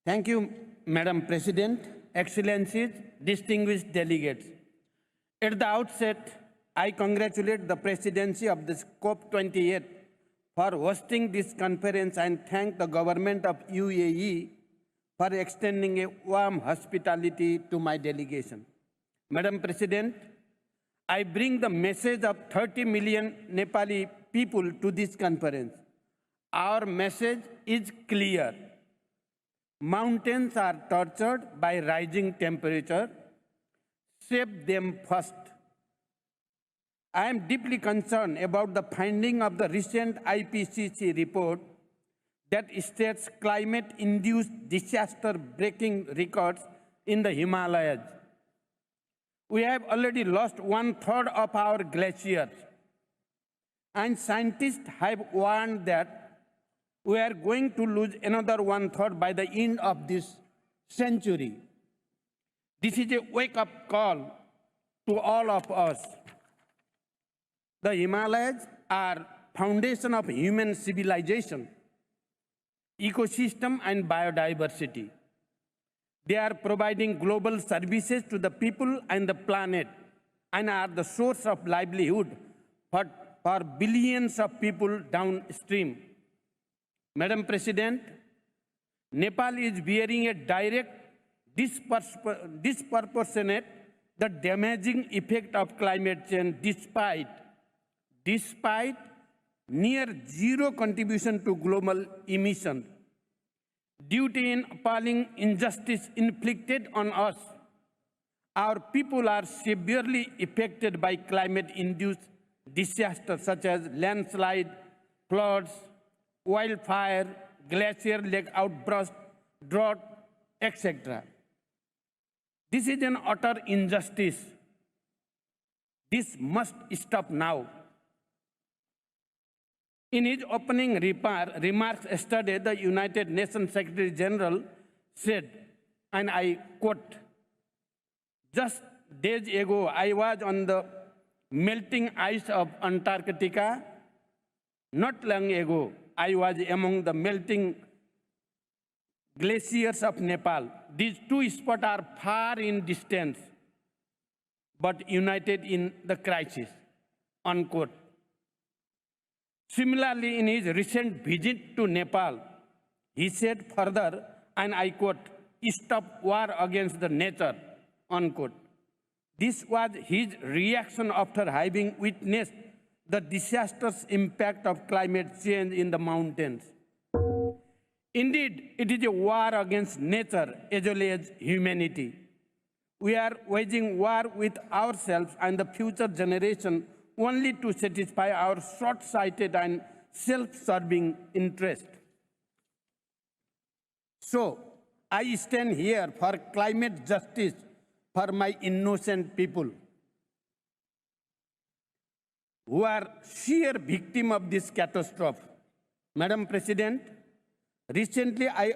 Thank you, Madam President, Excellencies, distinguished delegates. At the outset, I congratulate the presidency of this COP28 for hosting this conference and thank the government of UAE for extending a warm hospitality to my delegation. Madam President, I bring the message of 30 million Nepali people to this conference. Our message is clear. Mountains are tortured by rising temperature. Save them first. I am deeply concerned about the finding of the recent IPCC report that states climate-induced disaster breaking records in the Himalayas. We have already lost 1/3 of our glaciers, and scientists have warned that we are going to lose another 1/3 by the end of this century. This is a wake-up call to all of us. The Himalayas are foundation of human civilization, ecosystem and biodiversity. They are providing global services to the people and the planet and are the source of livelihood for billions of people downstream. Madam President, Nepal is bearing a direct, disproportionate, the damaging effect of climate change despite near zero contribution to global emissions. Due to an appalling injustice inflicted on us, our people are severely affected by climate-induced disasters such as landslide, floods, wildfire, glacier lake outburst, drought, etc. This is an utter injustice. This must stop now. In his opening remarks yesterday, the United Nations Secretary General said, and I quote, "Just days ago, I was on the melting ice of Antarctica. Not long ago, I was among the melting glaciers of Nepal. These two spots are far in distance, but united in the crisis," unquote. Similarly, in his recent visit to Nepal, he said further, and I quote, "Stop war against the nature," unquote. This was his reaction after having witnessed the disastrous impact of climate change in the mountains. Indeed, it is a war against nature as well as humanity. We are waging war with ourselves and the future generation only to satisfy our short-sighted and self-serving interest. So, I stand here for climate justice for my innocent people who are sheer victim of this catastrophe. Madam President, recently I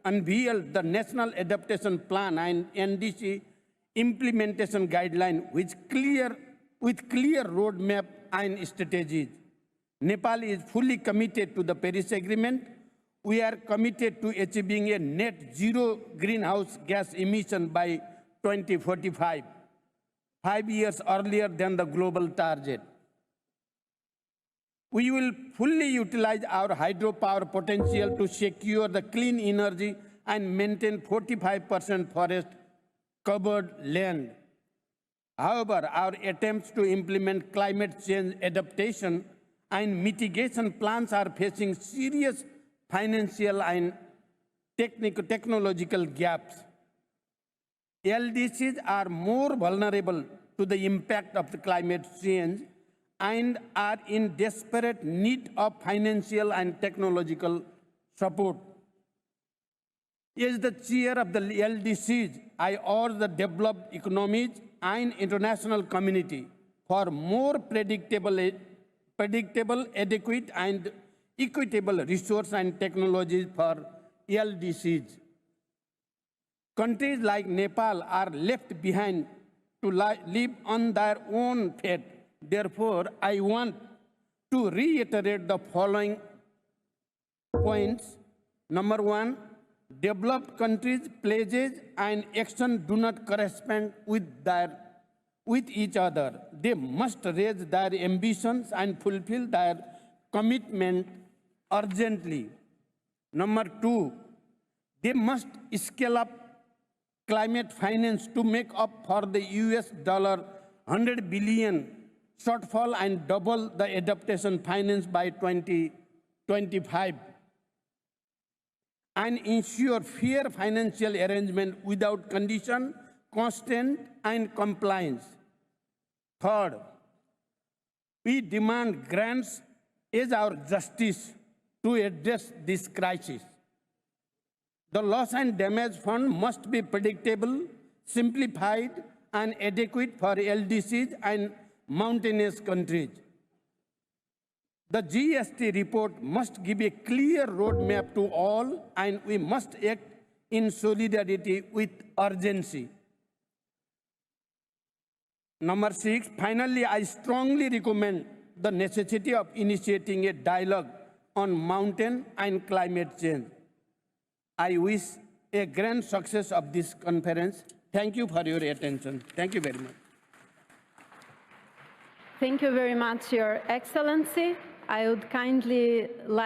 unveiled the National Adaptation Plan and NDC implementation guideline with clear roadmap and strategies. Nepal is fully committed to the Paris Agreement. We are committed to achieving a net zero greenhouse gas emission by 2045, 5 years earlier than the global target. We will fully utilize our hydropower potential to secure the clean energy and maintain 45% forest covered land. However, our attempts to implement climate change adaptation and mitigation plans are facing serious financial and technological gaps. LDCs are more vulnerable to the impact of the climate change and are in desperate need of financial and technological support. As the chair of the LDCs, I urge the developed economies and international community for more predictable, adequate, and equitable resource and technologies for LDCs. Countries like Nepal are left behind to live on their own fate. Therefore, I want to reiterate the following points. Number one, developed countries' pledges and action do not correspond with each other. They must raise their ambitions and fulfill their commitment urgently. Number 2, they must scale up climate finance to make up for the US $100 billion shortfall and double the adaptation finance by 2025. And ensure fair financial arrangement without condition, constant, and compliance. Third, we demand grants as our justice to address this crisis. The loss and damage fund must be predictable, simplified, and adequate for LDCs and mountainous countries. The GST report must give a clear roadmap to all, and we must act in solidarity with urgency. Number 6, finally, I strongly recommend the necessity of initiating a dialogue on mountain and climate change. I wish a grand success of this conference. Thank you for your attention. Thank you very much. Thank you very much, Your Excellency. I would kindly like